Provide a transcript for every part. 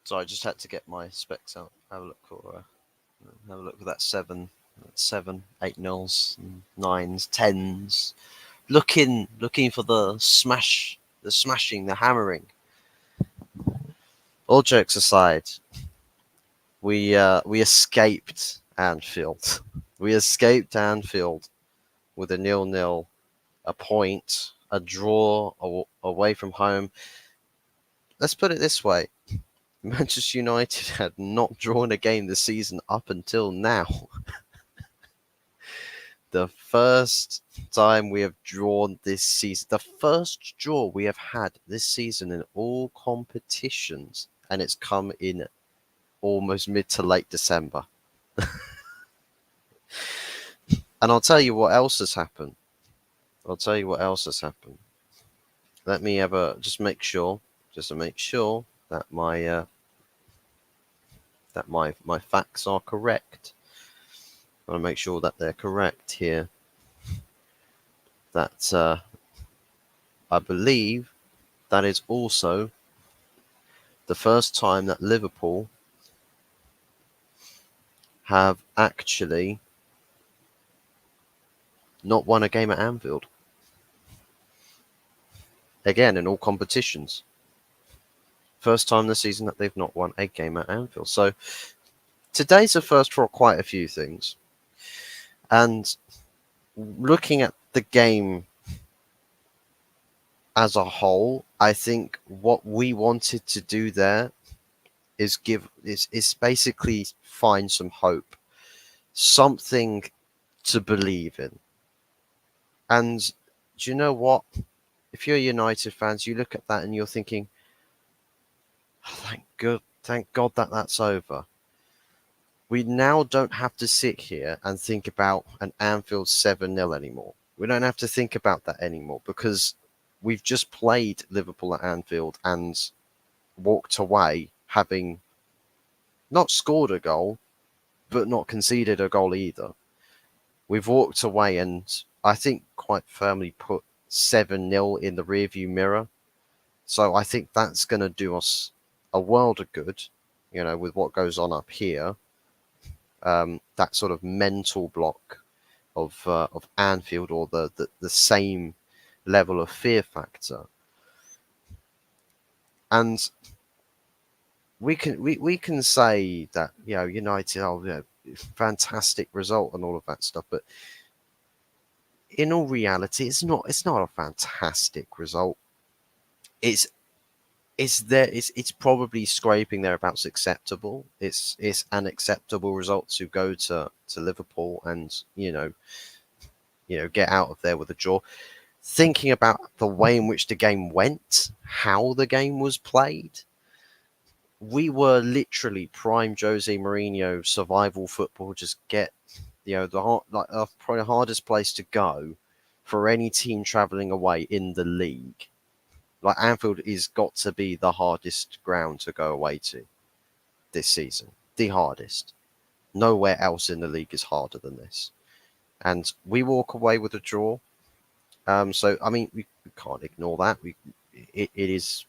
So I just had to get my specs out. Have a look at that 8 nils, 9s, 10s. Looking for the smashing, the hammering. All jokes aside, we escaped Anfield. We escaped Anfield with a 0-0, a point, a draw away from home. Let's put it this way: Manchester United had not drawn a game this season up until now. The first time we have drawn this season, the first draw we have had this season in all competitions, and it's come in almost mid to late December. And I'll tell you what else has happened. I'll tell you what else has happened. Let me just to make sure that my facts are correct. I want to make sure that they're correct here. That I believe that is also the first time that Liverpool have actually not won a game at Anfield. Again, in all competitions. First time this season that they've not won a game at Anfield. So today's a first for quite a few things. And looking at the game as a whole, I think what we wanted to do there is basically find some hope, something to believe in. And do you know what? If you're United fans, you look at that and you're thinking, oh, thank God that that's over. We now don't have to sit here and think about an Anfield 7-0 anymore. We don't have to think about that anymore because we've just played Liverpool at Anfield and walked away having not scored a goal, but not conceded a goal either. We've walked away and I think quite firmly put 7-0 in the rearview mirror. So I think that's going to do us a world of good, with what goes on up here. That sort of mental block of Anfield, or the same level of fear factor. And we can say that United, fantastic result and all of that stuff, but in all reality, it's not a fantastic result. It's probably scraping thereabouts acceptable. It's an acceptable result to go to Liverpool and get out of there with a draw. Thinking about the way in which the game went, how the game was played, we were literally prime Jose Mourinho survival football. Just get probably the hardest place to go for any team travelling away in the league. Like, Anfield is got to be the hardest ground to go away to this season. The hardest. Nowhere else in the league is harder than this. And we walk away with a draw. So I mean, we can't ignore that. It is.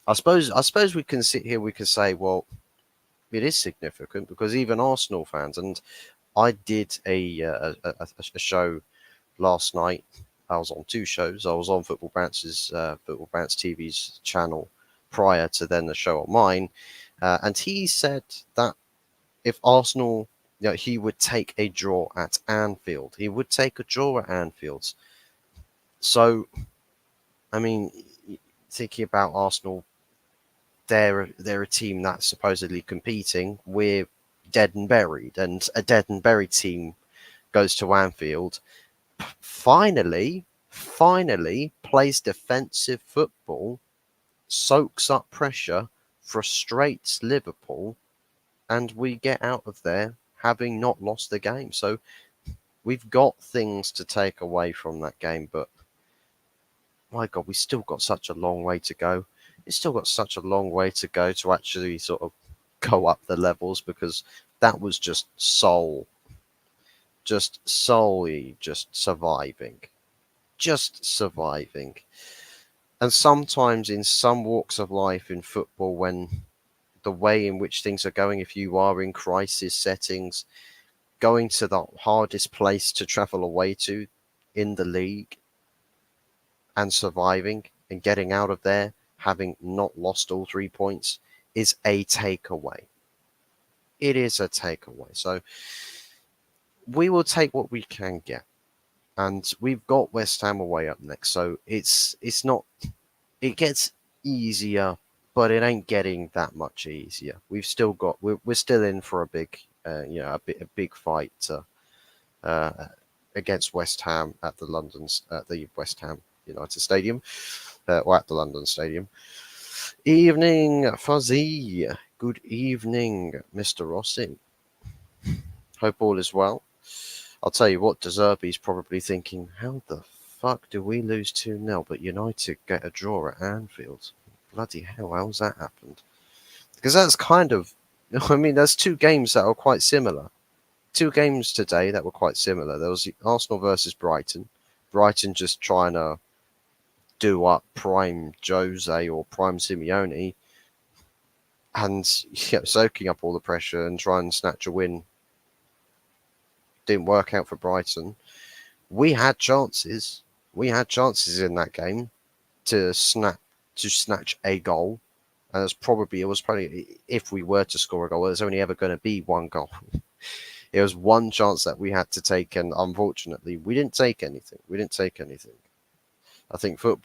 I suppose we can sit here. We can say, well, it is significant because even Arsenal fans, and I did a show last night. I was on two shows. I was on Football Bounce's Football Bounce TV's channel prior to then the show on mine, and he said that if Arsenal, he would take a draw at Anfield. He would take a draw at Anfield. So, I mean, thinking about Arsenal, they're a team that's supposedly competing. We're dead and buried, and a dead and buried team goes to Anfield. Finally plays defensive football, soaks up pressure, frustrates Liverpool, and we get out of there having not lost the game. So we've got things to take away from that game, but my God, we still got such a long way to go. It's still got such a long way to go to actually sort of go up the levels, because that was just solely just surviving. And sometimes in some walks of life in football, when the way in which things are going, if you are in crisis settings, going to the hardest place to travel away to in the league and surviving and getting out of there, having not lost all 3 points, is a takeaway. It is a takeaway. So we will take what we can get. And we've got West Ham away up next. So it's not, it gets easier, but it ain't getting that much easier. We've still got, we're still in for a big, a big fight uh, against West Ham at the West Ham United Stadium, or at the London Stadium. Evening, Fuzzy. Good evening, Mr. Rossi. Hope all is well. I'll tell you what, De Zerbi's probably thinking, how the fuck do we lose 2-0 but United get a draw at Anfield? Bloody hell, how's that happened? Because that's kind of, I mean, there's two games that are quite similar. Two games today that were quite similar. There was Arsenal versus Brighton. Brighton just trying to do up prime Jose or prime Simeone and soaking up all the pressure and trying to snatch a win. Didn't work out for Brighton. We had chances. We had chances in that game to snatch a goal. And it was probably if we were to score a goal, there's only ever going to be one goal. It was one chance that we had to take, and unfortunately, we didn't take anything. I think I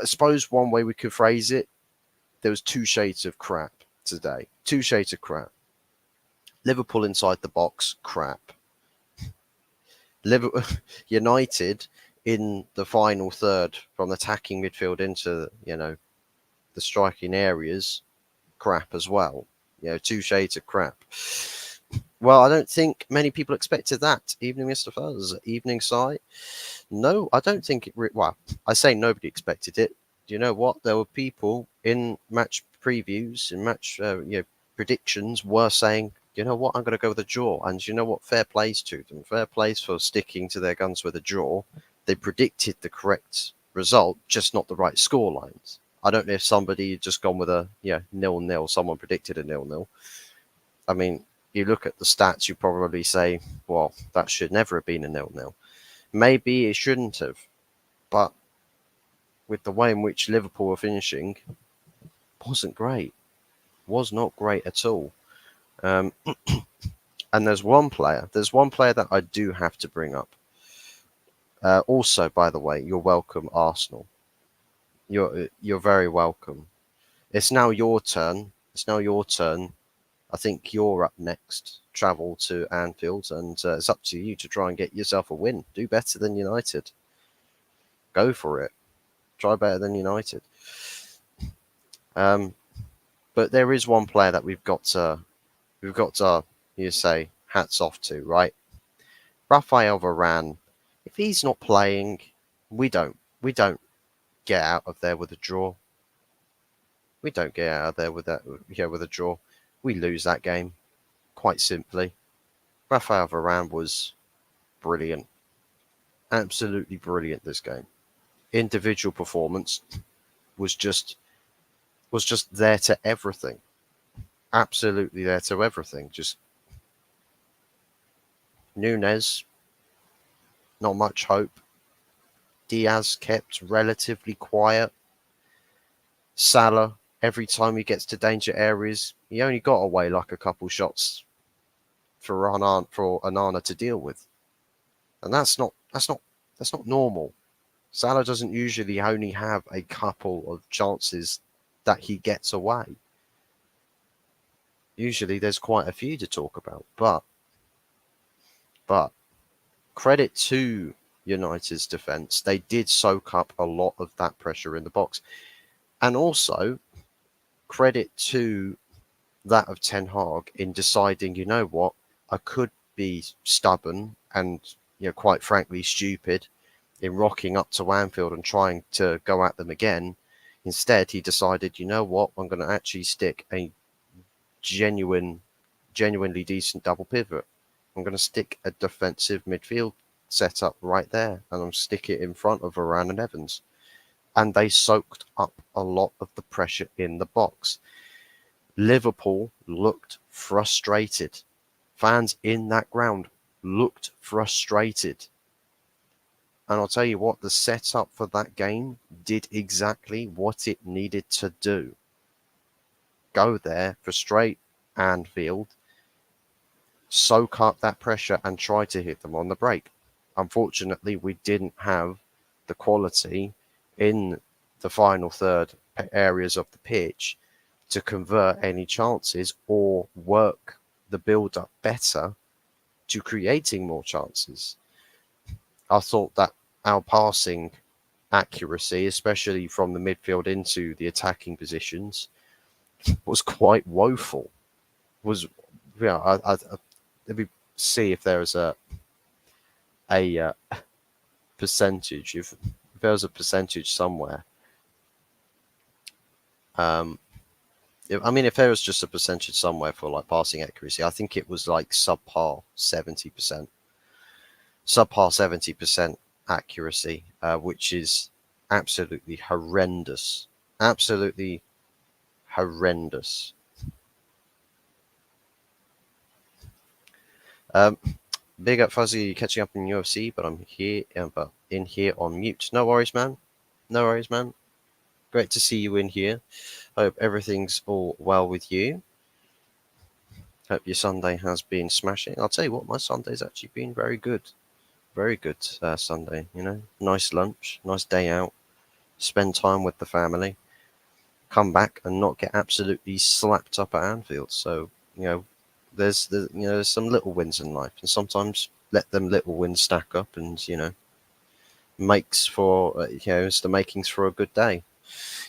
suppose one way we could phrase it, there was two shades of crap today. Two shades of crap. Liverpool inside the box, crap. Liverpool United in the final third from attacking midfield into the striking areas, crap as well. Two shades of crap. Well, I don't think many people expected that. Evening, Mr. Fuzz. Evening, Si. No, I don't think it. Well, I say nobody expected it. Do you know what? There were people in match previews, in match predictions, were saying, you know what, I'm going to go with a draw. And you know what? Fair plays to them. Fair plays for sticking to their guns with a draw. They predicted the correct result, just not the right score lines. I don't know if somebody had just gone with a 0-0. Someone predicted a 0-0. I mean, you look at the stats, you probably say, well, that should never have been a 0-0. Maybe it shouldn't have, but with the way in which Liverpool were finishing, wasn't great. Was not great at all. And there's one player that I do have to bring up. Also, by the way, you're welcome, Arsenal. You're very welcome. It's now your turn. I think you're up next. Travel to Anfield, and it's up to you to try and get yourself a win. Do better than United. Go for it. Try better than United. But there is one player that we've got to say hats off to, right? Raphael Varane. If he's not playing, we don't get out of there with a draw. We don't get out of there with a draw. We lose that game, quite simply. Raphael Varane was brilliant, absolutely brilliant this game. Individual performance was just there to everything, absolutely there to everything. Just Nunez, not much hope. Diaz kept relatively quiet. Salah, every time he gets to danger areas, he only got away like a couple shots for Onana to deal with, and that's not normal. Salah doesn't usually only have a couple of chances that he gets away. Usually, there's quite a few to talk about, but credit to United's defence, they did soak up a lot of that pressure in the box, and also credit to that of Ten Hag in deciding, you know what, I could be stubborn and quite frankly stupid in rocking up to Anfield and trying to go at them again. Instead, he decided, you know what, I'm going to actually stick a genuinely decent double pivot. I'm going to stick a defensive midfield set up right there and I'll stick it in front of Varane and Evans. And they soaked up a lot of the pressure in the box. Liverpool looked frustrated. Fans in that ground looked frustrated. And I'll tell you what, the setup for that game did exactly what it needed to do. Go there, frustrate Anfield, soak up that pressure and try to hit them on the break. Unfortunately, we didn't have the quality in the final third areas of the pitch to convert any chances or work the build up better to creating more chances. I thought that our passing accuracy, especially from the midfield into the attacking positions, was quite woeful. Was yeah, let me see if there is a percentage. If there was a percentage somewhere, um, if there was just a percentage somewhere for like passing accuracy, I think it was like subpar 70%, subpar 70% accuracy, which is absolutely horrendous, absolutely horrendous. Um, Big up Fuzzy catching up in UFC, but I'm here, but in here on mute. No worries, man. No worries, man. Great to see you in here. Hope everything's all well with you. Hope your Sunday has been smashing. I'll tell you what, my Sunday's actually been very good. Very good Sunday, you know. Nice lunch, nice day out, spend time with the family, come back and not get absolutely slapped up at Anfield. So, there's some little wins in life, and sometimes let them little wins stack up, and makes for it's the makings for a good day.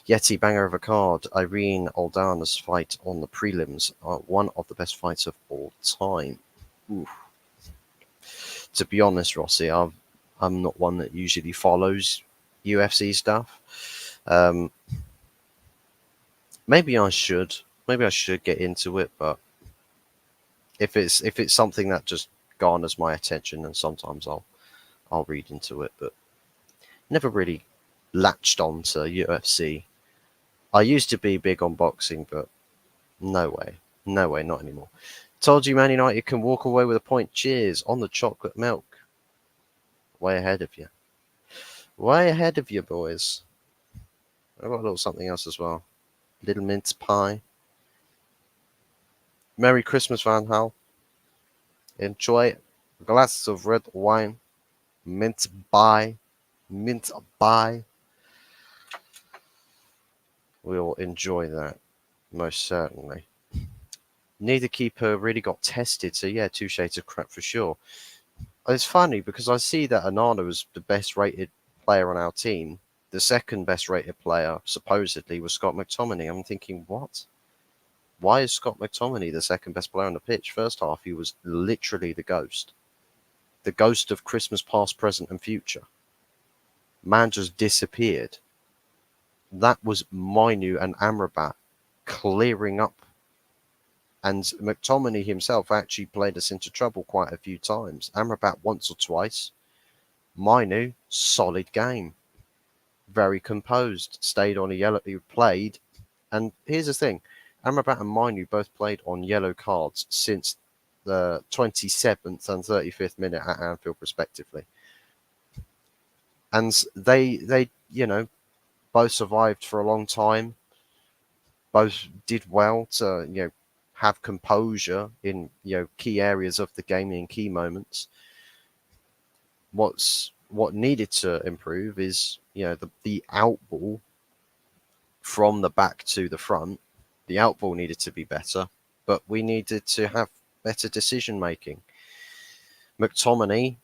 Yeti banger of a card. Irene Aldana's fight on the prelims, one of the best fights of all time. Ooh. To be honest, Rossi, I'm not one that usually follows UFC stuff. Maybe I should. Maybe I should get into it, but if it's something that just garners my attention, then sometimes I'll read into it, but never really latched on to UFC. I used to be big on boxing, but no way. No way, not anymore. Told you Man United can walk away with a point. Cheers on the chocolate milk. Way ahead of you. Way ahead of you, boys. I've got a little something else as well. Little mince pie. Merry Christmas, Van Hal. Enjoy a glass of red wine. Mince pie. Mince pie. We'll enjoy that, most certainly. Neither keeper really got tested, so yeah, two shades of crap for sure. It's funny because I see that Anana was the best rated player on our team. The second best rated player, supposedly, was Scott McTominay. I'm thinking, what? Why is Scott McTominay the second best player on the pitch? First half, he was literally the ghost. The ghost of Christmas past, present, and future. Man just disappeared. That was Mainu and Amrabat clearing up. And McTominay himself actually played us into trouble quite a few times. Amrabat once or twice. Mainu, solid game. Very composed. Stayed on a yellow. He played. And here's the thing. Amrabat and Mainu both played on yellow cards since the 27th and 35th minute at Anfield, respectively. And they both survived for a long time. Both did well to, have composure in, key areas of the game in key moments. What needed to improve is, the outball from the back to the front. The outball needed to be better, but we needed to have better decision making. McTominay,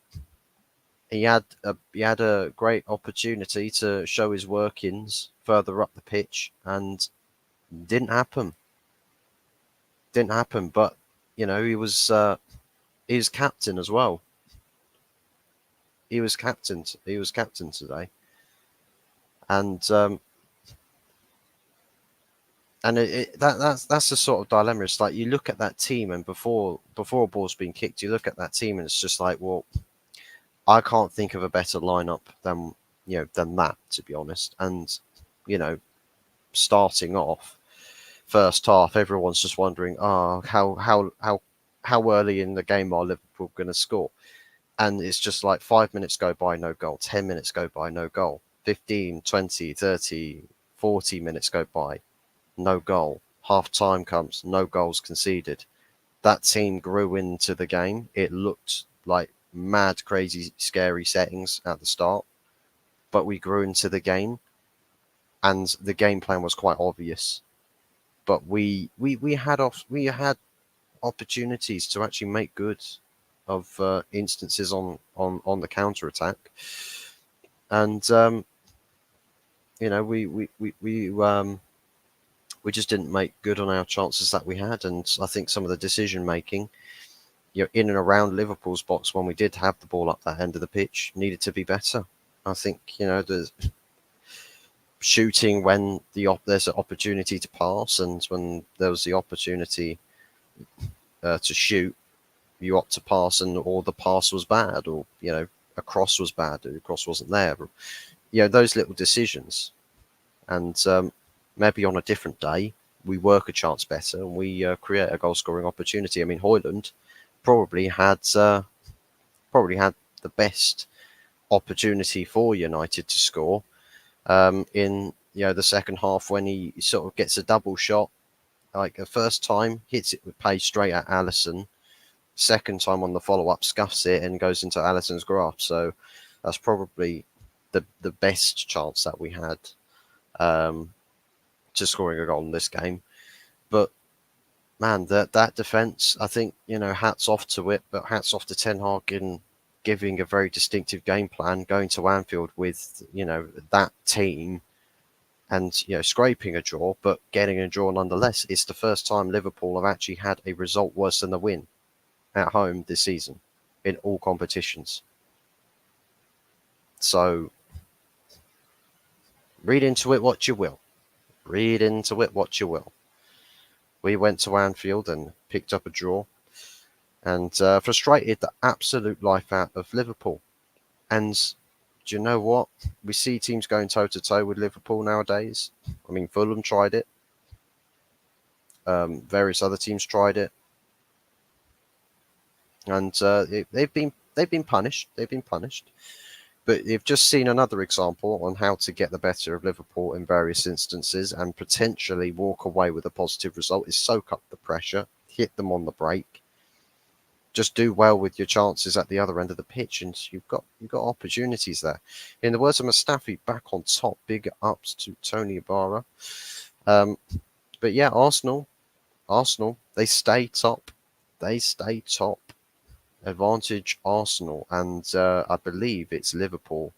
he had a great opportunity to show his workings further up the pitch, and didn't happen. Didn't happen, but he was captain as well. He was captain. He was captain today, and that's the sort of dilemma. It's like you look at that team, and before a ball's been kicked, you look at that team, and it's just like, well, I can't think of a better lineup than than that, to be honest. And you know, starting off first half, everyone's just wondering, how early in the game are Liverpool going to score? And it's just like 5 minutes go by, no goal. 10 minutes go by, no goal. 15, 20, 30, 40 minutes go by, no goal. Half time comes, no goals conceded. That team grew into the game. It looked like mad, crazy, scary settings at the start, but we grew into the game, and the game plan was quite obvious. But we had opportunities to actually make good of instances on the counter attack, and we just didn't make good on our chances that we had, and I think some of the decision making, in and around Liverpool's box when we did have the ball up that end of the pitch needed to be better. I think the shooting when there's an opportunity to pass, and when there was the opportunity to shoot, you opt to pass, and or the pass was bad, or a cross was bad, or the cross wasn't there. But, those little decisions, and maybe on a different day we work a chance better and we create a goal scoring opportunity. I mean, Højlund probably had the best opportunity for United to score in the second half, when he sort of gets a double shot. Like the first time, hits it with pace straight at Alisson. Second time on the follow up, scuffs it and goes into Alisson's grasp. So that's probably the best chance that we had to scoring a goal in this game. But man, that defense, I think, hats off to it, but hats off to Ten Hag in giving a very distinctive game plan, going to Anfield with that team, and scraping a draw, but getting a draw nonetheless. It's the first time Liverpool have actually had a result worse than the win at home this season in all competitions. So read into it what you will. Read into it what you will. We went to Anfield and picked up a draw, and frustrated the absolute life out of Liverpool. And do you know what? We see teams going toe-to-toe with Liverpool nowadays. I mean, Fulham tried it. Various other teams tried it. And they've been punished. They've been punished. But you've just seen another example on how to get the better of Liverpool in various instances and potentially walk away with a positive result. Is soak up the pressure, hit them on the break, just do well with your chances at the other end of the pitch, and you've got opportunities there. In the words of Mustafi, back on top. Big ups to Tony Ibarra. But yeah, Arsenal, they stay top. They stay top. Advantage Arsenal, and I believe it's Liverpool.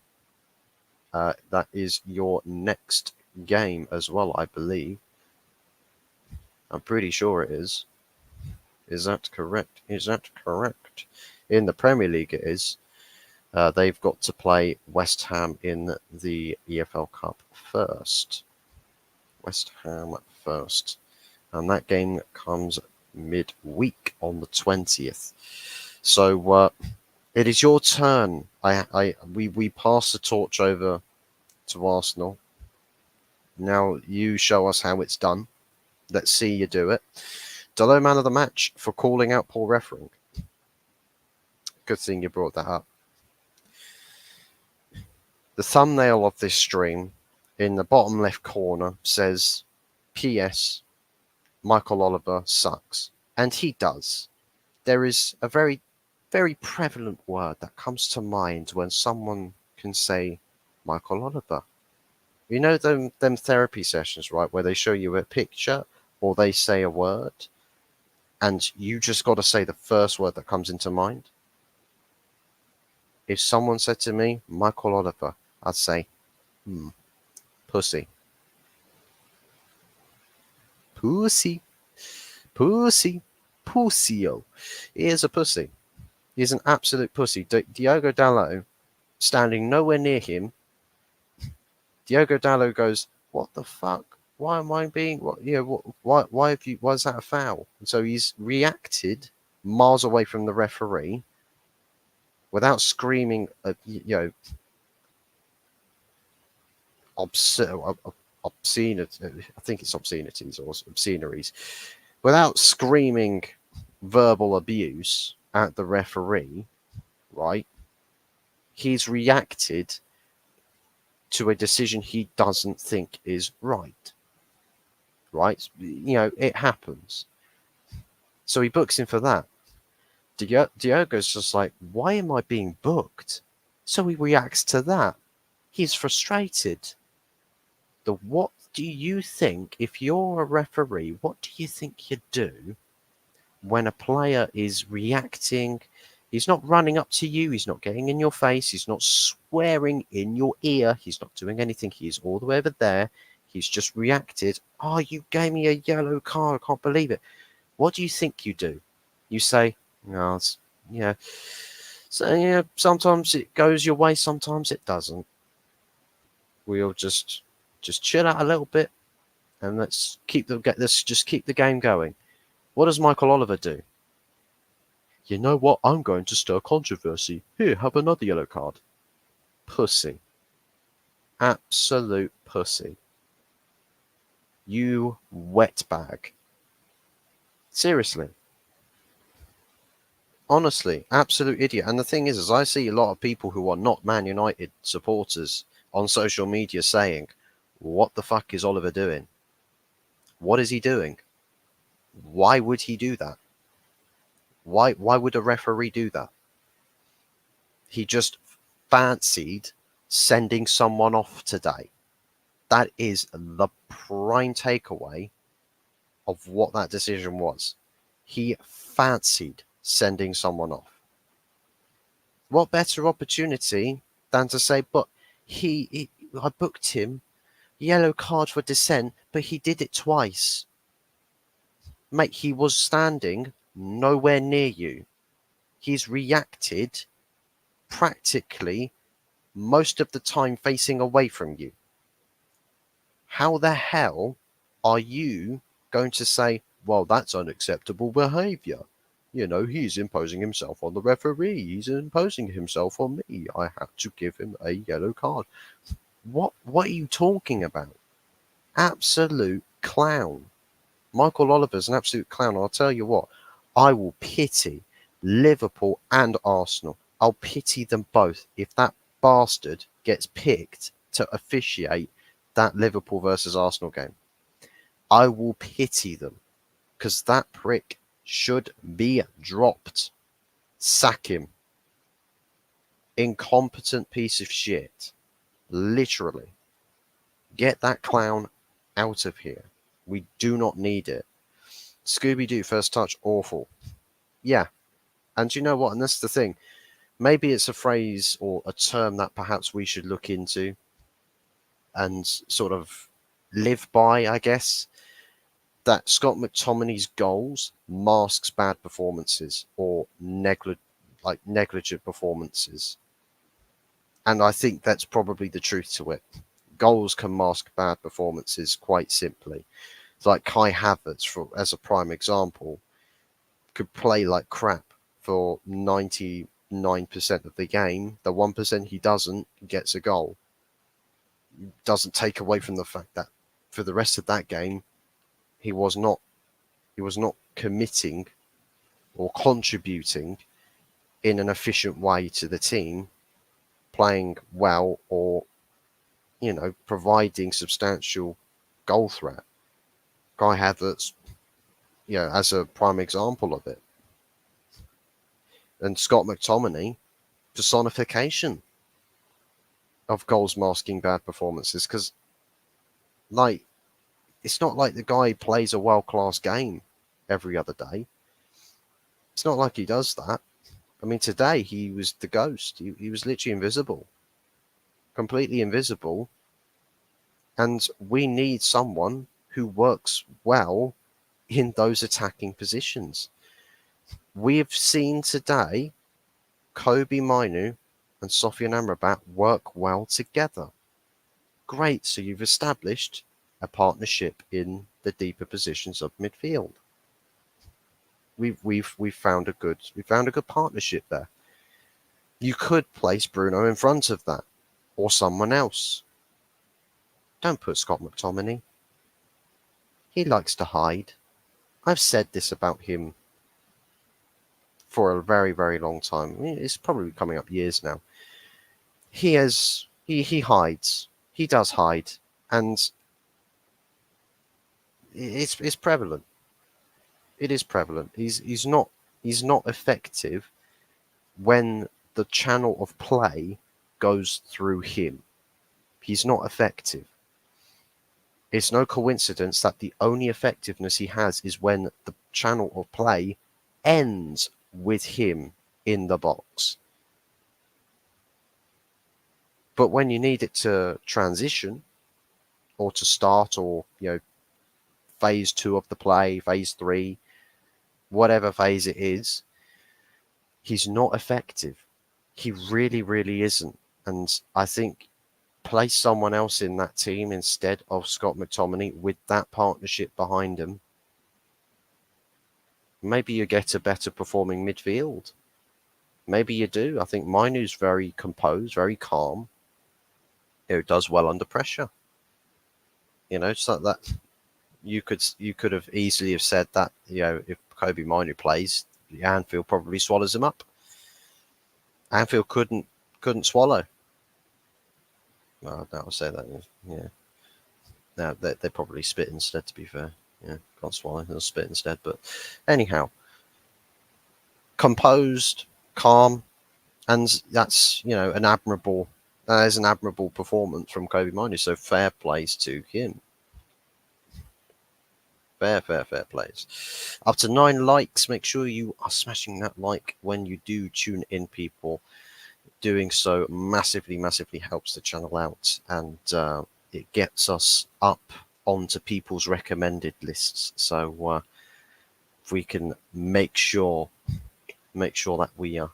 That is your next game as well, I believe. I'm pretty sure it is. Is that correct? Is that correct? In the Premier League, it is. They've got to play West Ham in the EFL Cup first. West Ham first. And that game comes midweek on the 20th. So it is your turn. We pass the torch over to Arsenal. Now you show us how it's done. Let's see you do it. Delo man of the match for calling out poor refereeing. Good thing you brought that up. The thumbnail of this stream in the bottom left corner says, P.S. Michael Oliver sucks. And he does. There is a very, very prevalent word that comes to mind when someone can say Michael Oliver. You know them therapy sessions, right, where they show you a picture or they say a word, and you just got to say the first word that comes into mind? If someone said to me, Michael Oliver, I'd say, pussy. Pussy. Pussy. Pussyo. He is a pussy. He's an absolute pussy. Diogo Dalot, standing nowhere near him, Diogo Dalot goes, what the fuck? Why am I being, why is that a foul? And so he's reacted miles away from the referee, without screaming, obscenity. I think it's obscenities or obsceneries, without screaming verbal abuse at the referee, right? He's reacted to a decision he doesn't think is right. Right? It happens. So he books him for that. Diogo's just like, why am I being booked? So he reacts to that. He's frustrated. What do you think, if you're a referee, what do you think you do when a player is reacting? He's not running up to you, he's not getting in your face, he's not swearing in your ear, he's not doing anything, he's all the way over there, he's just reacted. Oh, you gave me a yellow card, I can't believe it. What do you think you do? You say, no, yeah. So, yeah, sometimes it goes your way, sometimes it doesn't. We'll just chill out a little bit and let's just keep the game going. What does Michael Oliver do? You know what? I'm going to stir controversy. Here, have another yellow card. Pussy. Absolute pussy. You wetbag. Seriously. Honestly, absolute idiot. And the thing is I see a lot of people who are not Man United supporters on social media saying, what the fuck is Oliver doing? What is he doing? Why would he do that? Why would a referee do that? He just fancied sending someone off today. That is the prime takeaway of what that decision was. He fancied sending someone off. What better opportunity than to say, but I booked him, yellow card for dissent, but he did it twice. Mate, he was standing nowhere near you. He's reacted practically most of the time facing away from you. How the hell are you going to say, well, that's unacceptable behaviour? He's imposing himself on the referee. He's imposing himself on me. I have to give him a yellow card. What are you talking about? Absolute clown. Michael Oliver's an absolute clown. I'll tell you what, I will pity Liverpool and Arsenal. I'll pity them both if that bastard gets picked to officiate that Liverpool versus Arsenal game. I will pity them because that prick should be dropped. Sack him. Incompetent piece of shit. Literally. Get that clown out of here. We do not need it. Scooby-Doo first touch, awful. Yeah. And you know what? And that's the thing. Maybe it's a phrase or a term that perhaps we should look into and sort of live by, I guess. That Scott McTominay's goals masks bad performances or negligent performances. And I think that's probably the truth to it. Goals can mask bad performances quite simply. It's like Kai Havertz, as a prime example, could play like crap for 99% of the game. The 1% he doesn't gets a goal. Doesn't take away from the fact that for the rest of that game, he was not committing or contributing in an efficient way to the team, playing well or providing substantial goal threat. Kai Havertz, as a prime example of it. And Scott McTominay, personification of goals masking bad performances, because it's not like the guy plays a world-class game every other day. It's not like he does that. I mean, today he was the ghost. He was literally invisible. Completely invisible. And we need someone who works well in those attacking positions. We've seen today Kobe Mainu and Sofian Amrabat work well together. Great, so you've established a partnership in the deeper positions of midfield. We've found a good partnership there. You could place Bruno in front of that, or someone else. Don't put Scott McTominay. He likes to hide. I've said this about him for a very, very long time. It's probably coming up years now. He hides. He does hide, and it's prevalent. It is prevalent. He's not effective when the channel of play goes through him. He's not effective. It's no coincidence that the only effectiveness he has is when the channel of play ends with him in the box. But when you need it to transition or to start, or phase 2 of the play, phase 3, whatever phase it is, he's not effective. He really, really isn't. And I think place someone else in that team instead of Scott McTominay with that partnership behind him. Maybe you get a better performing midfield. Maybe you do. I think Mainu's very composed, very calm. Does well under pressure. So that you could have easily have said that, if Kobe Mainu plays, Anfield probably swallows him up. Anfield couldn't swallow. Well, I'll say that. Yeah. Now they probably spit instead. To be fair, yeah, can't swallow. They'll spit instead. But anyhow, composed, calm, and that's an admirable. That is an admirable performance from Kobe Mainu. So fair plays to him. Fair plays. Up to 9 likes. Make sure you are smashing that like when you do tune in, people. Doing so massively helps the channel out, and it gets us up onto people's recommended lists. So if we can make sure that we are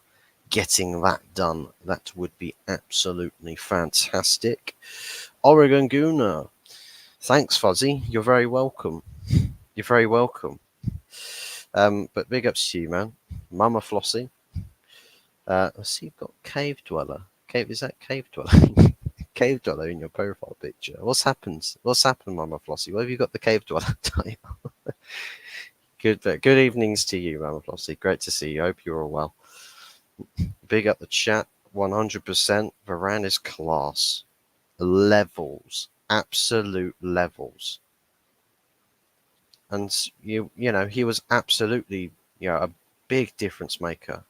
getting that done, that would be absolutely fantastic. Oregon Gooner, thanks Fuzzy, you're very welcome. You're very welcome. But big ups to you, man. Mama Flossie. Let's see, you've got Cave Dweller. Is that Cave Dweller? Cave Dweller in your profile picture. What's happened? Mama Flossie? Why have you got the Cave Dweller title? Good evenings to you, Mama Flossie. Great to see you. Hope you're all well. Big up the chat. 100%. Varane is class. Levels. Absolute levels. And he was absolutely a big difference maker.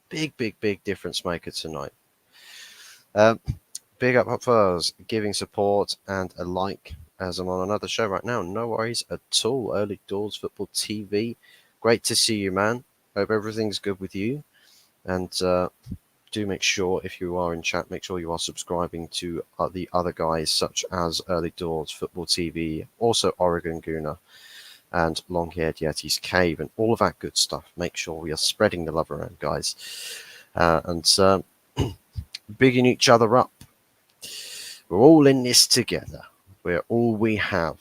Big difference maker tonight. Big up Fuzz, giving support and a like as I'm on another show right now. No worries at all. Early Doors Football TV. Great to see you, man. Hope everything's good with you. And do make sure, if you are in chat, make sure you are subscribing to the other guys, such as Early Doors Football TV, also Oregon Gooner, and Long-Haired Yeti's Cave, and all of that good stuff. Make sure we are spreading the love around, guys. And bigging each other up. We're all in this together. We're all we have.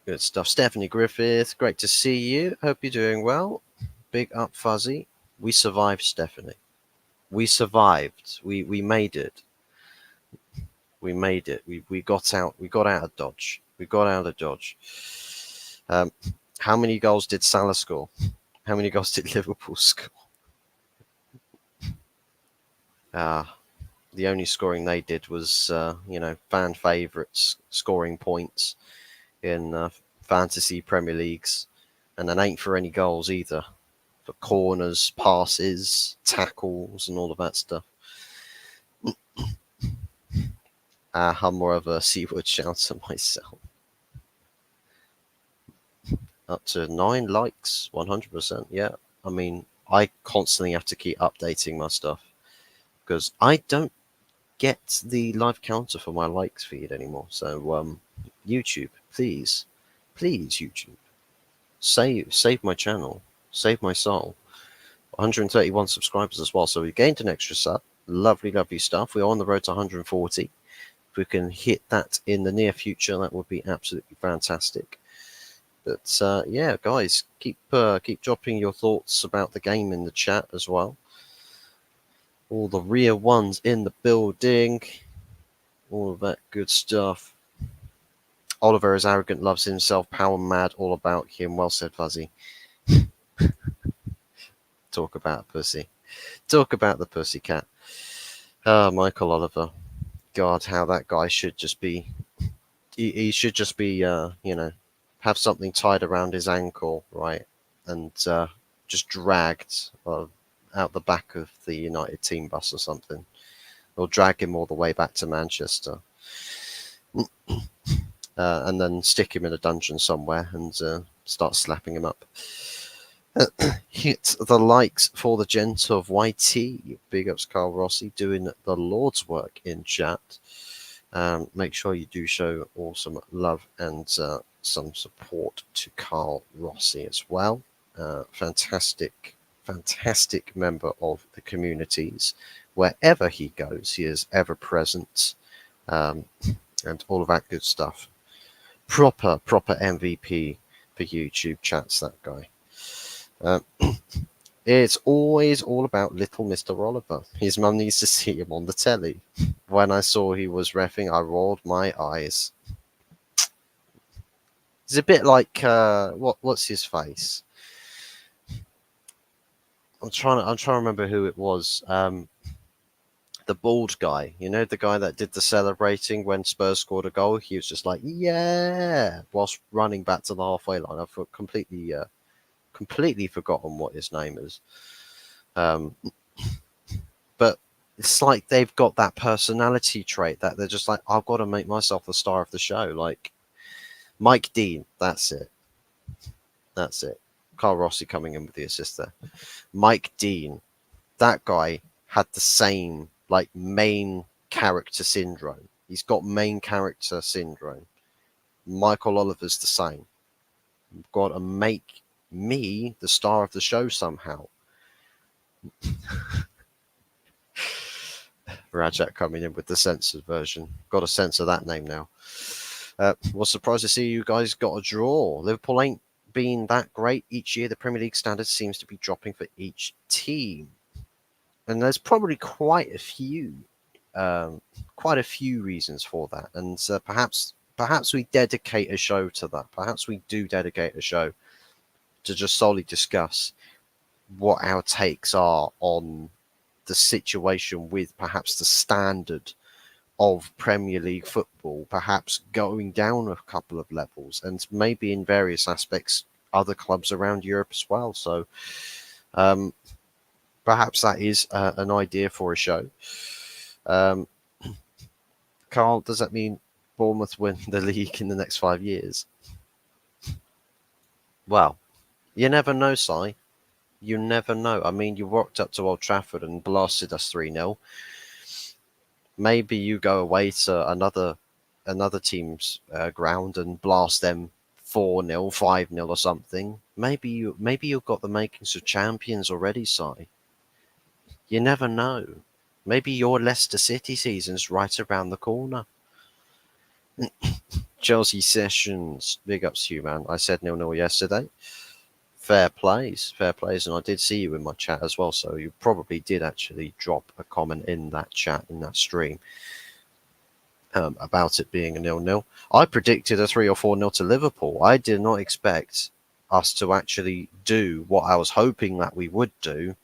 Good stuff. Stephanie Griffith, great to see you. Hope you're doing well. Big up, Fuzzy. We survived, Stephanie. We survived. We made it. We made it. We got out. We got out of Dodge. How many goals did Salah score? How many goals did Liverpool score? The only scoring they did was, fan favourites scoring points in fantasy Premier Leagues, and then ain't for any goals either, for corners, passes, tackles, and all of that stuff. I'm more of a Seaward shouter myself. Up to 9 likes, 100%. Yeah, I mean, I constantly have to keep updating my stuff because I don't get the live counter for my likes feed anymore. So, YouTube, please, YouTube, save my channel, save my soul. 131 subscribers as well. So we gained an extra sub. Lovely stuff. We're on the road to 140. If we can hit that in the near future, that would be absolutely fantastic. But yeah, guys, keep dropping your thoughts about the game in the chat as well. All the real ones in the building, all of that good stuff. Oliver is arrogant, loves himself, power mad, all about him. Well said, Fuzzy. Talk about pussy. Talk about the pussycat. Michael Oliver. God, how that guy should just be. He should just be, have something tied around his ankle, right? And just dragged out the back of the United team bus or something. Or drag him all the way back to Manchester. And then stick him in a dungeon somewhere and start slapping him up. Hit the likes for the gent of YT. Big ups, Carl Rossi, doing the Lord's work in chat. Make sure you do show awesome love and some support to Carl Rossi as well. Fantastic member of the communities. Wherever he goes, he is ever present, and all of that good stuff. Proper MVP for YouTube chats, that guy. It's always all about little Mr. Oliver. His mum needs to see him on the telly. When I saw he was reffing, I rolled my eyes. It's a bit like what's his face? I'm trying to remember who it was. The bald guy, the guy that did the celebrating when Spurs scored a goal. He was just like, yeah, whilst running back to the halfway line. I've completely forgotten what his name is. But it's like they've got that personality trait that they're just like, I've got to make myself the star of the show. Like Mike Dean, that's it. Carl Rossi coming in with the assist there. Mike Dean, that guy had the same like main character syndrome. He's got main character syndrome. Michael Oliver's the same. You've got to make me the star of the show somehow. Rajat coming in with the censored version. Got to censor that name now. Was surprised to see you guys got a draw. Liverpool ain't been that great each year. The Premier League standard seems to be dropping for each team, and there's probably quite a few reasons for that. And perhaps we dedicate a show to that. Perhaps we do dedicate a show to just solely discuss what our takes are on the situation with perhaps the standard of Premier League football, perhaps going down a couple of levels, and maybe in various aspects other clubs around Europe as well. So perhaps that is an idea for a show. Carl, does that mean Bournemouth win the league in the next 5 years? Well, you never know, Si. You never know. I mean, you walked up to Old Trafford and blasted us 3-0. Maybe you go away to another team's ground and blast them 4-0, 5-0 or something. Maybe you've got the makings of champions already, Si. You never know. Maybe your Leicester City season's right around the corner. Chelsea Sessions, big ups to you, man. I said 0-0 yesterday. Fair plays, and I did see you in my chat as well, so you probably did actually drop a comment in that chat, in that stream, about it being a 0-0. I predicted a 3 or 4-0 to Liverpool. I did not expect us to actually do what I was hoping that we would do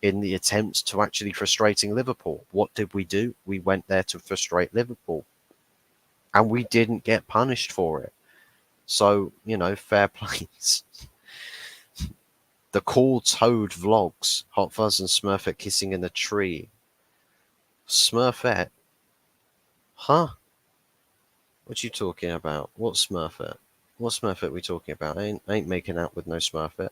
in the attempts to actually frustrating Liverpool. What did we do? We went there to frustrate Liverpool, and we didn't get punished for it. So, fair plays. The Cool Toad vlogs. Hot Fuzz and Smurfette kissing in a tree. Smurfette? Huh? What you talking about? What Smurfette? What Smurfette we talking about? I ain't making out with no Smurfette.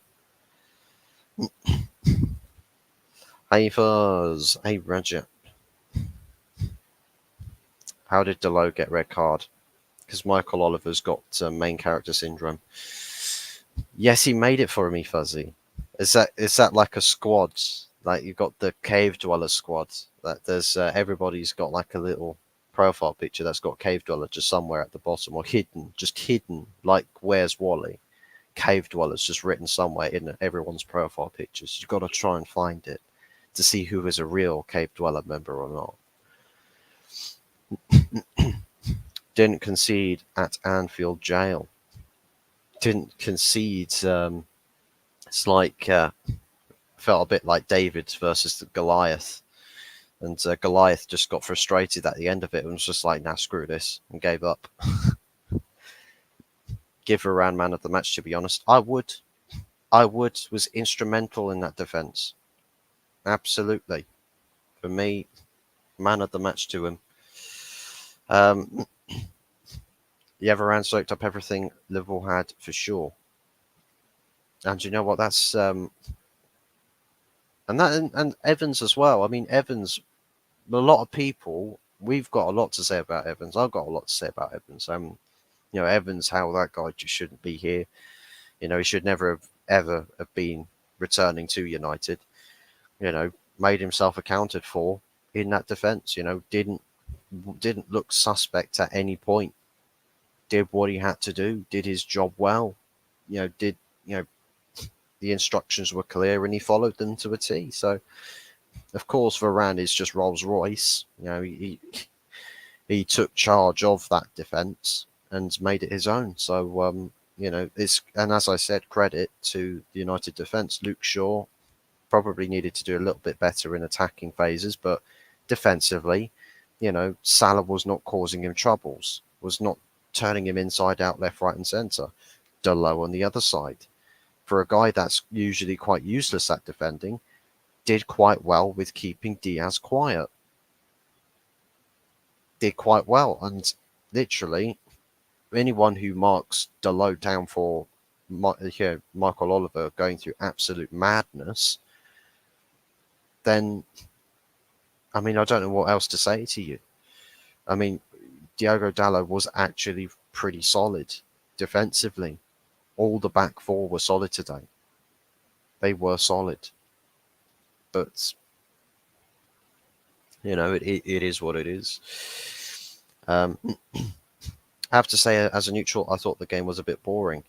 Hey Fuzz. Hey Rajat. How did Delo get red card? Because Michael Oliver's got main character syndrome. Yes, he made it for me, Fuzzy. Is that like a squad? Like you've got the Cave Dweller squad. That there's everybody's got like a little profile picture that's got Cave Dweller just somewhere at the bottom or hidden, like Where's Wally? cave dwellers just written somewhere in everyone's profile pictures. You've got to try and find it to see who is a real cave dweller member or not. Didn't concede at Anfield jail. Didn't concede. It's like felt a bit like David versus Goliath, and Goliath just got frustrated at the end of it and was just like, "Nah, screw this," and gave up. Give Varane man of the match. To be honest, I would. Was instrumental in that defense. Absolutely, for me, man of the match to him. Yeah, Varane soaked up everything Liverpool had for sure. And you know what? That's and Evans as well. I mean, Evans. A lot of people. We've got a lot to say about Evans. I've got a lot to say about Evans. Evans, how that guy just shouldn't be here. He should never have ever have been returning to United. Made himself accounted for in that defence. Didn't look suspect at any point. Did what he had to do. Did his job well. Did the instructions were clear and he followed them to a T. So of course Varane is just Rolls Royce. He took charge of that defence and made it his own. So and as I said, credit to the United defence. Luke Shaw probably needed to do a little bit better in attacking phases, but defensively, Salah was not causing him troubles, was not turning him inside out, left, right, and centre. Dalot on the other side, for a guy that's usually quite useless at defending, did quite well with keeping Diaz quiet. Did quite well, and literally anyone who marks Dalot down for Michael Oliver going through absolute madness, then I mean, I don't know what else to say to you. I mean, Diogo Dalot was actually pretty solid defensively. All the back four were solid today. They were solid. But, it is what it is. I have to say, as a neutral, I thought the game was a bit boring.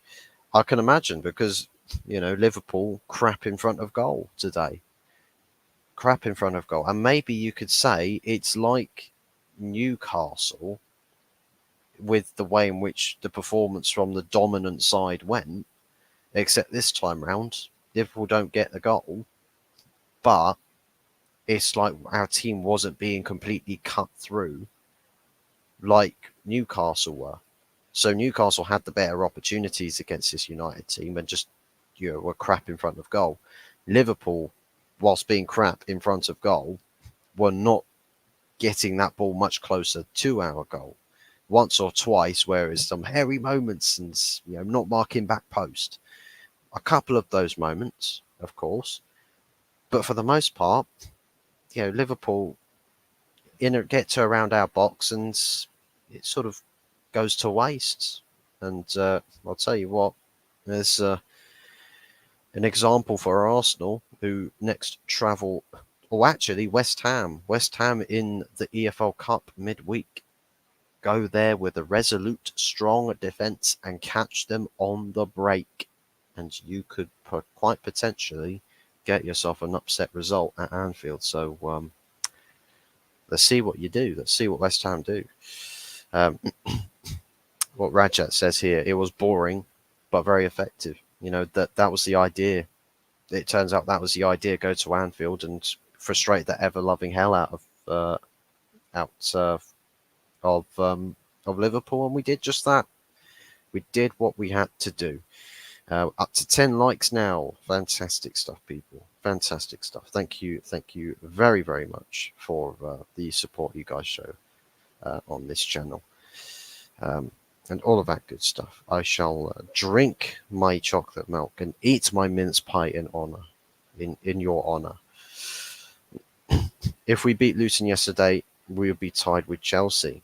I can imagine because, Liverpool crap in front of goal today. Crap in front of goal. And maybe you could say it's like Newcastle with the way in which the performance from the dominant side went, except this time round, Liverpool don't get the goal, but it's like our team wasn't being completely cut through like Newcastle were. So Newcastle had the better opportunities against this United team and just were crap in front of goal. Liverpool, whilst being crap in front of goal, were not getting that ball much closer to our goal. Once or twice, whereas some hairy moments and not marking back post. A couple of those moments, of course, but for the most part, Liverpool get to around our box and it sort of goes to waste. And I'll tell you what, there's an example for Arsenal, who next travel, or actually West Ham in the EFL Cup midweek. Go there with a resolute, strong defence and catch them on the break. And you could quite potentially get yourself an upset result at Anfield. So let's see what you do. Let's see what West Ham do. What Rajat says here, it was boring, but very effective. That was the idea. It turns out that was the idea. Go to Anfield and frustrate the ever-loving hell out of Liverpool, and we did just that. We did what we had to do. Up to 10 likes now. Fantastic stuff, people. Fantastic stuff. Thank you very, very much for the support you guys show on this channel. And all of that good stuff. I shall drink my chocolate milk and eat my mince pie in honor, in your honor. If we beat Luton yesterday, we would be tied with Chelsea.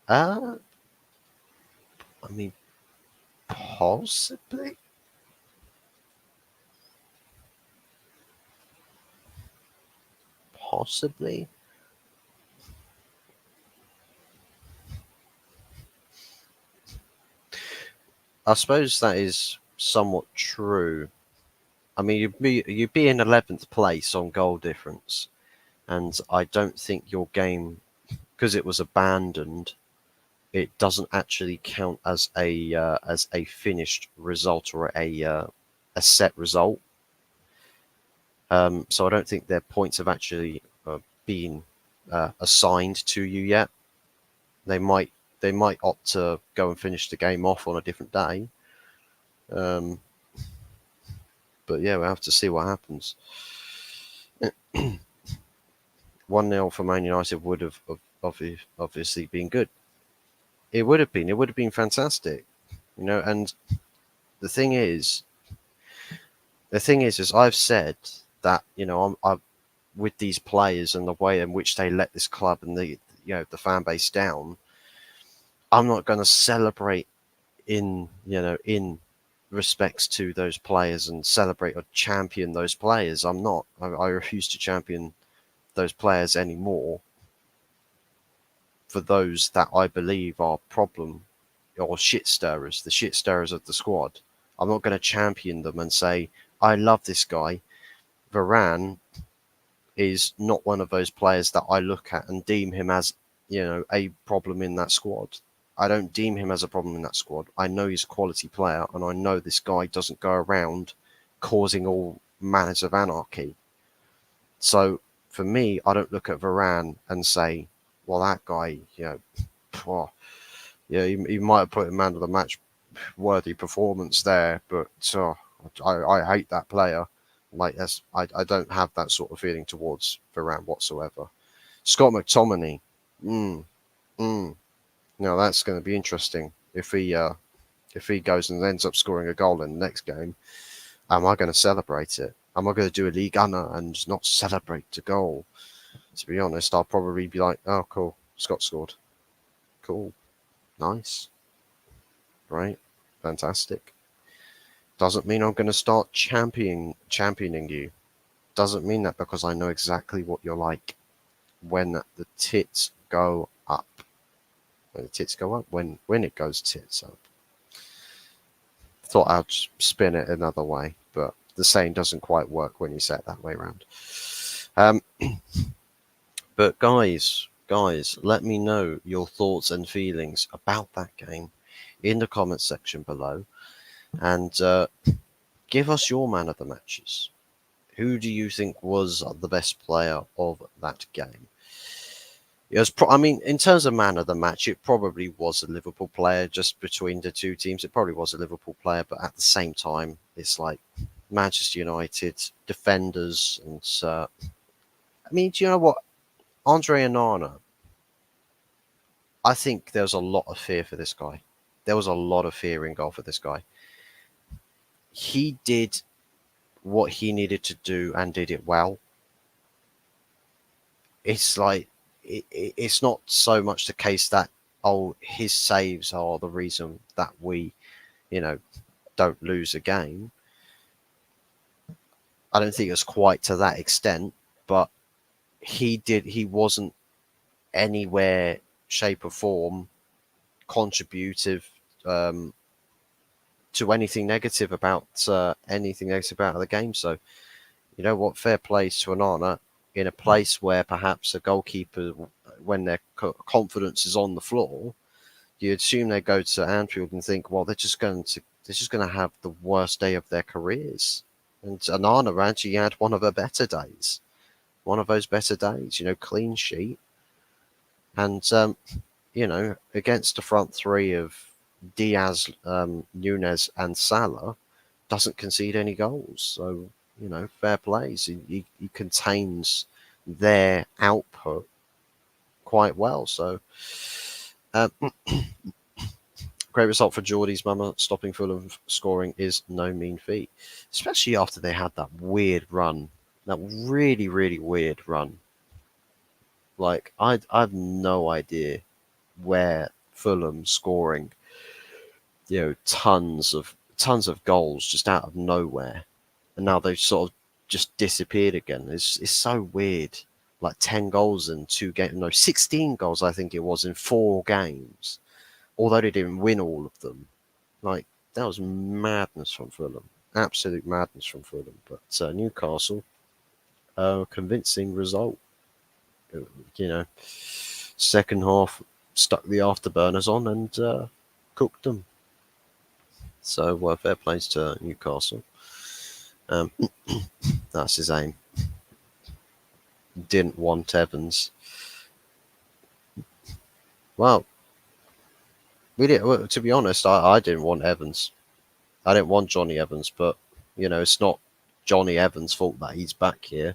I mean, possibly. Possibly. I suppose that is somewhat true. I mean, you'd be in 11th place on goal difference, and I don't think your game, because it was abandoned, it doesn't actually count as a finished result or a set result. So I don't think their points have actually been assigned to you yet. They might they might opt to go and finish the game off on a different day. Um, but yeah, we'll have to see what happens. 1-0 for Man United would have obviously been good. It would have been. It would have been fantastic, And the thing is, is I've said that I'm with these players and the way in which they let this club and the fan base down. I'm not going to celebrate in respects to those players and celebrate or champion those players. I'm not. I refuse to champion those players anymore for those that I believe are problem or shit stirrers, the shit stirrers of the squad. I'm not going to champion them and say, I love this guy. Varane is not one of those players that I look at and deem him as, a problem in that squad. I don't deem him as a problem in that squad. I know he's a quality player, and I know this guy doesn't go around causing all manners of anarchy. So for me, I don't look at Varane and say, well, that guy, oh, yeah, he might have put a man of the match worthy performance there, but I hate that player. Like I don't have that sort of feeling towards Varane whatsoever. Scott McTominay, mm, mm. Now that's going to be interesting if he goes and ends up scoring a goal in the next game. Am I going to celebrate it? Am I going to do a league honor and not celebrate the goal? To be honest, I'll probably be like, oh, cool, Scott scored. Cool, nice, right, fantastic. Doesn't mean I'm going to start championing you. Doesn't mean that because I know exactly what you're like when the tits go up. When the tits go up, when it goes tits up. Thought I'd spin it another way, but the saying doesn't quite work when you say it that way around. But guys, let me know your thoughts and feelings about that game in the comments section below, and give us your man of the matches. Who do you think was the best player of that game? I mean, in terms of man of the match, it probably was a Liverpool player. Just between the two teams, it probably was a Liverpool player. But at the same time, it's like Manchester United defenders, and I mean, do you know what? Andre Onana, I think there was a lot of fear for this guy. There was a lot of fear in goal for this guy. He did what he needed to do and did it well. It's like it's not so much the case that his saves are the reason that we don't lose a game. I don't think it's quite to that extent, but he wasn't anywhere, shape or form contributive to anything negative about the game. So you know what, fair play to Onana in a place where perhaps a goalkeeper, when their confidence is on the floor, you assume they go to Anfield and think, well, they're just going to have the worst day of their careers. And Onana actually had one of her better days, one of those better days. Clean sheet, and against the front three of Diaz, Nunez, and Salah, doesn't concede any goals. So fair plays. He contains their output quite well. So. Great result for Geordie's mama. Stopping Fulham scoring is no mean feat, especially after they had that weird run, that really, really weird run. Like I've no idea where Fulham scoring, tons of goals just out of nowhere, and now they've sort of just disappeared again. It's so weird. Like 10 goals in 2 games, no, 16 goals I think it was in 4 games. Although they didn't win all of them. Like, That was madness from Fulham. Absolute madness from Fulham. But Newcastle, convincing result. You know, second half stuck the afterburners on and cooked them. So fair plays to Newcastle. Um, that's his aim. Didn't want Evans. Well, we did. Well, to be honest, I didn't want Evans. I didn't want Johnny Evans, but it's not Johnny Evans' fault that he's back here.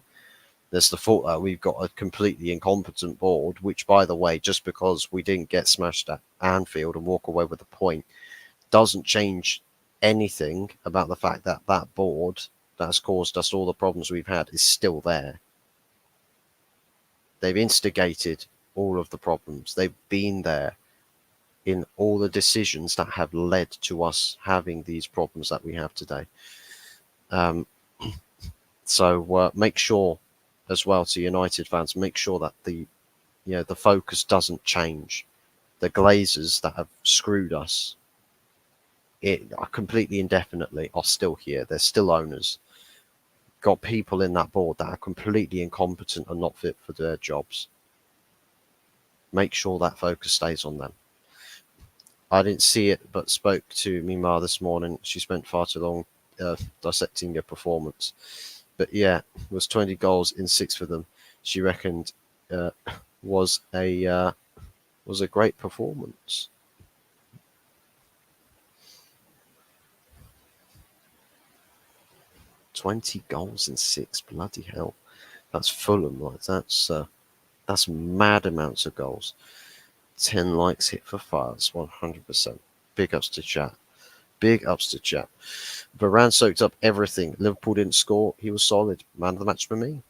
There's the fault that we've got a completely incompetent board, which, by the way, just because we didn't get smashed at Anfield and walk away with a point, doesn't change anything about the fact that that board that has caused us all the problems we've had is still there. They've instigated all of the problems. They've been there in all the decisions that have led to us having these problems that we have today. So make sure as well to United fans, make sure that the focus doesn't change. The Glazers that have screwed us completely indefinitely are still here. They're still owners. Got people in that board that are completely incompetent and not fit for their jobs. Make sure that focus stays on them. I didn't see it, but spoke to Mima this morning. She spent far too long dissecting their performance. But yeah, it was 20 goals in 6 for them. She reckoned was a great performance. $20 in 6, bloody hell! That's Fulham, like that's mad amounts of goals. 10 likes hit for Fires, 100%. Big ups to chat. Big ups to chat. Varane soaked up everything. Liverpool didn't score. He was solid. Man of the match for me.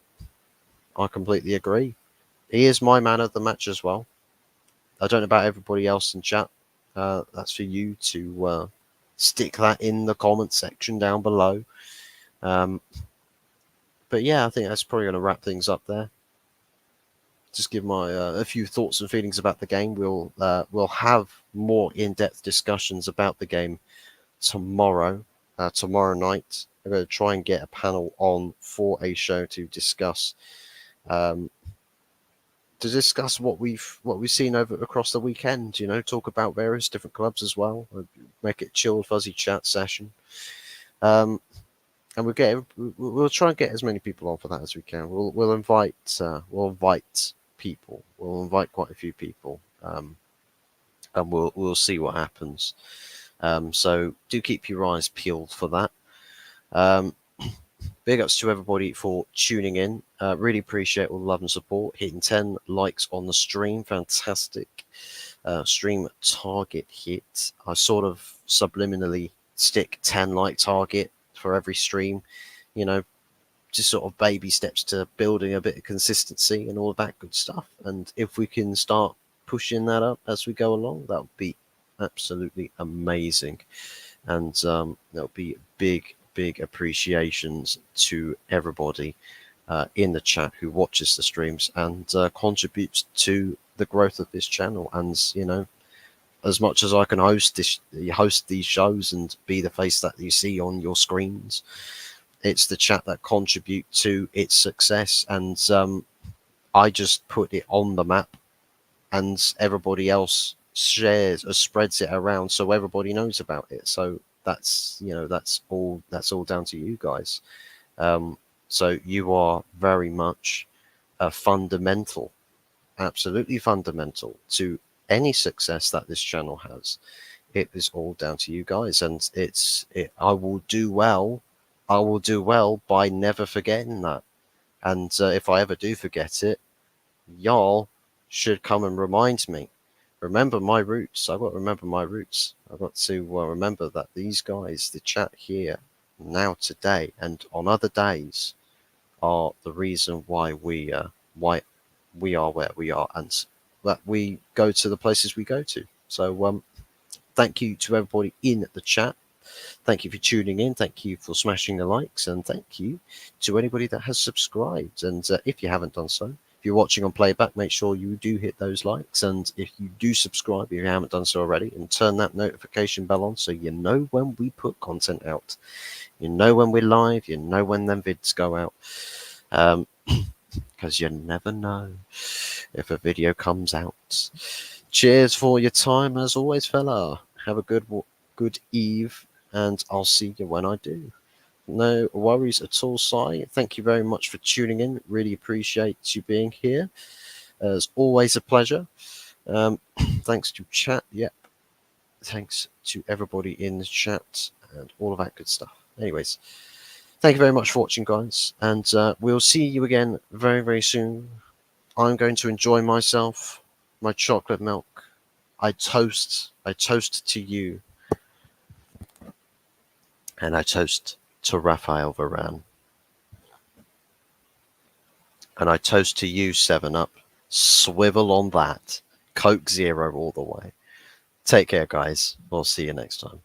I completely agree. He is my man of the match as well. I don't know about everybody else in chat. That's for you to stick that in the comment section down below. But yeah, I think that's probably going to wrap things up there. Just give my a few thoughts and feelings about the game. We'll have more in-depth discussions about the game tomorrow night. I'm going to try and get a panel on for a show to discuss what we've seen over across the weekend. Talk about various different clubs as well. Make it chill, fuzzy chat session. And we'll try and get as many people on for that as we can. We'll invite people. We'll invite quite a few people, and we'll see what happens. So do keep your eyes peeled for that. Big ups to everybody for tuning in. Really appreciate all the love and support. Hitting 10 likes on the stream, fantastic. Stream target hit. I sort of subliminally stick 10 like target for every stream, just sort of baby steps to building a bit of consistency and all of that good stuff. And if we can start pushing that up as we go along, that would be absolutely amazing. And there'll be big appreciations to everybody in the chat who watches the streams and contributes to the growth of this channel. And as much as I can host these shows and be the face that you see on your screens, it's the chat that contribute to its success. And I just put it on the map, and everybody else shares or spreads it around so everybody knows about it. So that's all down to you guys. So you are very much fundamental, absolutely fundamental to any success that this channel has. It is all down to you guys, and I will do well by never forgetting that. And if I ever do forget it, y'all should come and remind me. Remember my roots. I've got to remember my roots. I've got to remember that these guys, the chat here now today and on other days, are the reason why we are where we are, and that we go to the places we go to. So thank you to everybody in the chat. Thank you for tuning in. Thank you for smashing the likes, and thank you to anybody that has subscribed. And if you haven't done so, If you're watching on playback, make sure you do hit those likes. And if you do subscribe, if you haven't done so already, and turn that notification bell on so you know when we put content out. You know when we're live, you know when them vids go out. Because you never know if a video comes out. Cheers for your time, as always, fella. Have a good eve, and I'll see you when I do. No worries at all, Si. Thank you very much for tuning in. Really appreciate you being here. As always, a pleasure. Thanks to chat. Yep. Thanks to everybody in the chat and all of that good stuff. Anyways, thank you very much for watching, guys. And we'll see you again very, very soon. I'm going to enjoy myself, my chocolate milk. I toast to you. And I toast to Raphael Varane. And I toast to you, 7-Up. Swivel on that. Coke Zero all the way. Take care, guys. We'll see you next time.